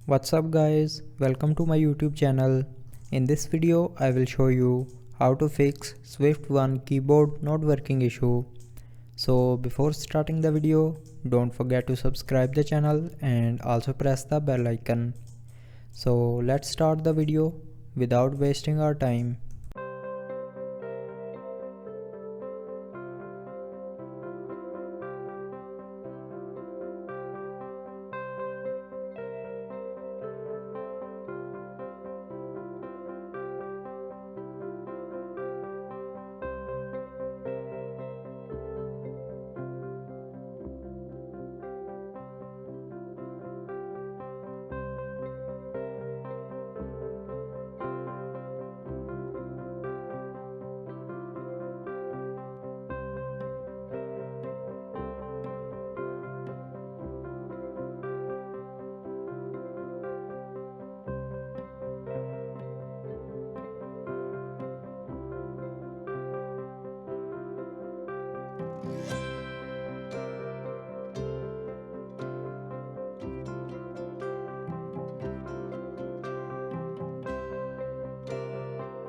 What's up guys, welcome to my YouTube channel. In this video I will show you how to fix Swift 1 keyboard not working issue. So before starting the video, don't forget to subscribe the channel and also press the bell icon. So let's start the video without wasting our time.